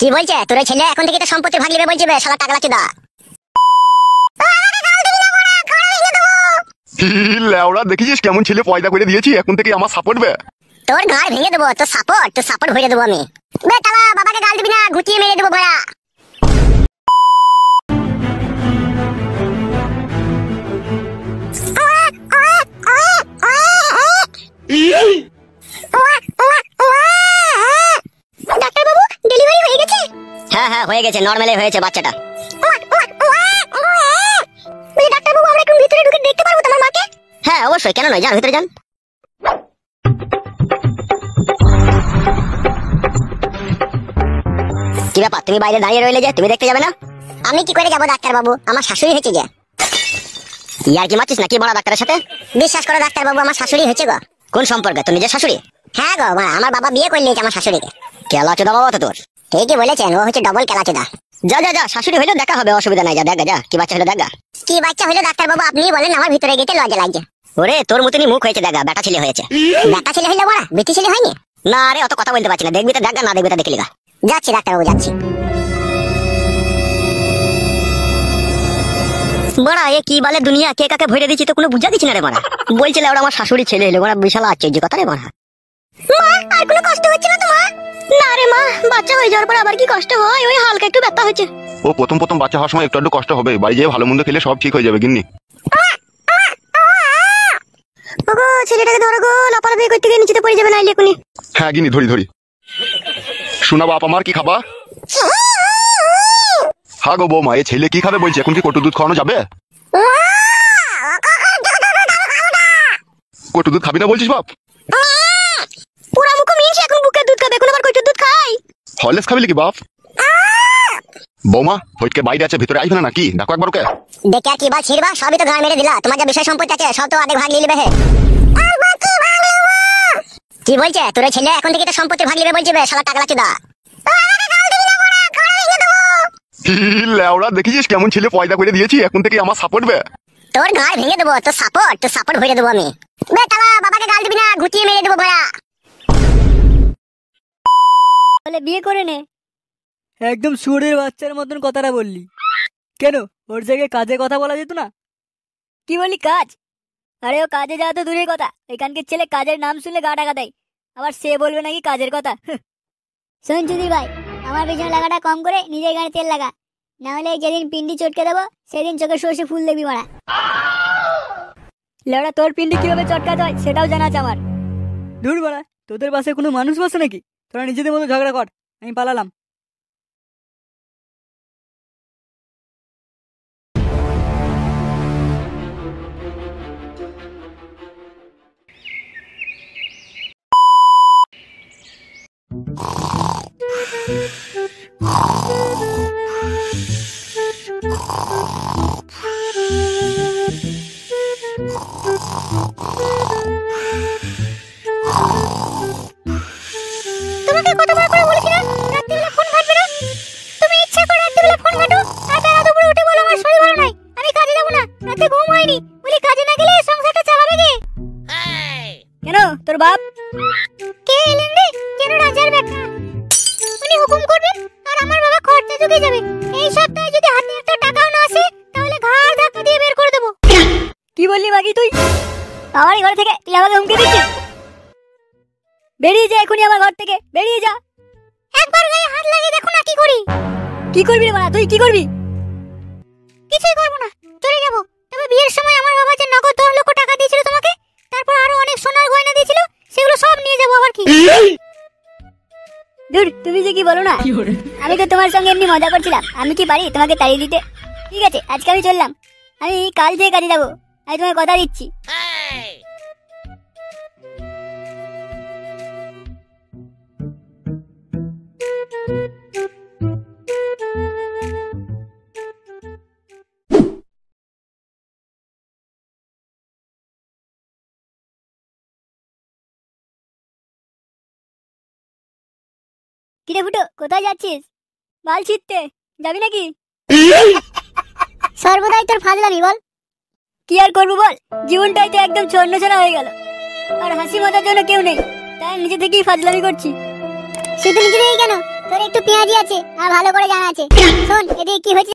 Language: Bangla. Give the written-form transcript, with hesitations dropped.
কি বলছে তোর ওই ছেলে এখন থেকে তো সম্পত্তি ভাগ নেবে বলছে বে শালা টাকলা চোদা। লেওড়া দেখিছিস কেমন ছেলে পয়দা করে দিয়েছি, এখন থেকে আমার সাপোর্ট বে। তোর ঘাড় ভেঙে দেবো, তোর সাপোর্ট ভরে দেবো আমি। বে তালা বাবাকে গাল দিবি না, ঘুটিয়ে মেরে দেবো ভরা। ডাক্তার বাবু ডেলিভারি হয়ে গেছে? হ্যাঁ হ্যাঁ হয়ে গেছে, নরমালি হয়েছে বাচ্চাটা। ডাক্তার বাবু আমরা একটু ভিতরে ঢুকে দেখতে পারবো তোমার মাকে? হ্যাঁ অবশ্যই, কেন নয়, যান ভিতরে যান। কি ব্যাপার তুমি বাইরে দাঁড়িয়ে রইলে যে, তুমি দেখতে যাবে না? আমি কি করে যাবো ডাক্তার বাবু, আমার শাশুড়ি হয়েছে যে। ইয়ার কি মারছিস নাকি বড় ডাক্তারের সাথে? বিশ্বাস করো ডাক্তার বাবু আমার শাশুড়ি হয়েছে গো। কোন সম্পর্কে, তোর নিজের শাশুড়ি? হ্যাঁ গো মা, আমার বাবা বিয়ে করে নিয়েছে আমার শাশুড়িকে। কেলাচোদা বাবা তো তোর। ঠিকই বলেছেন, ও হচ্ছে ডবল কেলাচোদা। যা যা যা, শাশুড়ি হইলেও দেখা হবে, অসুবিধা নাই, যা দেখা যা কি বাচ্চা হলো দেখা। কি বাচ্চা হলো ডাক্তার বাবু আপনি বলেন, আমার ভিতরে গেতে লজ্জা লাগছে। ওরে তোর মতনই মুখ হয়েছে দেখা, বেটা ছেলে হয়েছে। বেটা ছেলে হইলে বড়া, বেটি ছেলে হয়নি? না রে অত কথা বলতে পারছি না, দেখবি তো দেখা, না দেখবি তো দেখলি গা। যাচ্ছি ডাক্তার বাবু যাচ্ছি। বড়া এ কি বলে দুনিয়া, কে কাকে ভরে দিচ্ছি তো কোনো বুঝা দিচ্ছি না রে বড়া। বলছিলে ওরা আমার শাশুড়ি ছেলে এলো, বড়া বিশাল আশ্চর্য কথা রে বড়া। মা আর কোনো কষ্ট হচ্ছে না তোমার? না রে মা, বাচ্চা হয়ে যাওয়ার পর আবার কি কষ্ট হয়, ওই হালকা একটু ব্যথা হচ্ছে। ও প্রথম প্রথম বাচ্চা হওয়ার সময় একটু কষ্ট হবে, বাড়ি যেয়ে ভালো মন্দ খেলে সব ঠিক হয়ে যাবে গিন্নি। ওগো ছেলেটাকে ধরো গো, লাপালাপি করতে গিয়ে নিচেতে পড়ে যাবে নাইলে এখনই। হ্যাঁ গিন্নি ধরি ধরি। শোনা বাপ আমার কি খাবা? হ্যাঁ গো বৌমা, এ ছেলে কি খাবে বলছে, এখন কি কটু দুধ খাওয়ানো যাবে? কটু দুধ খাবি না বলছিস বাপ? পুরা মুখ মিনছে, এখন বুকের দুধ খাবে, এখন আবার কটু দুধ খাই? হরলিক্স খাবি নাকি বাপ? বৌমা ফটকে বাইরে আছে, ভিতরে আসবে না নাকি, দেখো একবার ওকে। দেখে আর কি বাল ছিড়বা, সবই তো গান মেরে দিলা, তোমার যা বিষয় সম্পত্তি আছে সব তো আধে ভাগ নিয়ে নেবে হে। কি বলছে তোর ওই ছেলে এখন থেকে তো সম্পত্তি ভাগ নেবে বলছে বে শালা টাকলা চোদা। লেওড়া দেখিছিস কেমন ছেলে পয়দা করে দিয়েছি, এখন থেকে আমার সাপোর্ট বে। তোর ঘাড় ভেঙে দেবো, তোর সাপোর্ট ভরে দেবো আমি। বে তালা বাবাকে গাল দিবি না, ঘুটিয়ে মেরে দেবো ভরা। বলে বিয়ে করে নে। একদম সুরের বাচ্চার মতন কথাটা বললি কেন? ওর জায়গায় কাজে কথা বলা যেত না? কি বলি কাজ? আরে ও কাজে যাওয়া তো দূরের কথা, এখানকার ছেলে কাজের নাম শুনলে গা টাকা দেয়, আবার সে বলবে নাকি কাজের কথা। শোন চুদি ভাই, আমার পেছনে লাগাটা কম করে নিজের গাড়ি তেল লাগা, না হলে যেদিন পিন্ডি চটকে দেবো সেদিন চোখে সর্ষে ফুল দেখবি মারা। লেওড়া তোর পিন্ডি কিভাবে চটকাতে হয় সেটাও জানা আছে আমার। দূর বাড়া, তোদের পাশে কোনো মানুষ বসে নাকি? তোরা নিজেদের মতো ঝগড়া কর, আমি পালালাম। তোমাকে কতবার করে বলেছি না রাত্রিবেলা ফোন ঘাটবে না? তুমি ইচ্ছা করে রাত্রিবেলা ফোন ঘাটো, আর বেলা দুপুরে উঠে বলো আমার শরীর ভালো নাই, আমি কাজে যাবো না, রাতে ঘুম হয়নি, বলি কাজে না গেলে সংসারটা চালাবে কে? কেন তোর বাপ? কে এলেন রে? কেন রাজার বেটা? উনি হুকুম করবেন আর আমার বাবা খরচা জুগে যাবে। এই সপ্তাহে যদি হাতে একটা টাকাও না আসে তাহলে ঘাড় ধাক্কা দিয়ে বের করে দেবো। কি বললি বাকি তুই? আমার ঘর থেকে তুই আমাকে হুমকি দিচ্ছিস? বেরিয়ে যা এখনই আমার ঘর থেকে, বেরিয়ে যা। একবার গায়ে হাত লাগিয়ে দেখো না কি করি। কি করবি রে বাড়া, তুই কি করবি? কিছুই করবো না, চলে যাবো। তবে বিয়ের সময় আমার বাবা যে নগদ 10 লক্ষ টাকা দিয়েছিল তোমাকে, তারপর আরো অনেক সোনার গয়না দিয়েছিল, সেগুলো সব নিয়ে যাবো। আবার কি? দূর, তুমি যে কি বলো না, আমি তো তোমার সঙ্গে এমনি মজা করছিলাম, আমি কি পারি তোমাকে তাড়িয়ে দিতে? ঠিক আছে আজকে আমি চললাম, আমি কাল থেকে কাজে যাবো, আমি তোমাকে কথা দিচ্ছি। কিরে ফুটো, কোথায় যাচ্ছিস? বাল ছিটতে যাবি নাকি? সর্বদাই তোর ফাজলামি বল। কি আর করবো বল, জীবনটাই তো একদম ছন্নছাড়া হয়ে গেল, আর হাসি মজার জন্য কেউ নেই, তাই নিজে থেকেই ফাজলামি করছি। শুধু নিজে কেন, তোর একটু পেঁয়াজি আছে আর ভালো করে জানা আছে। শোন এদিকে কি হয়েছে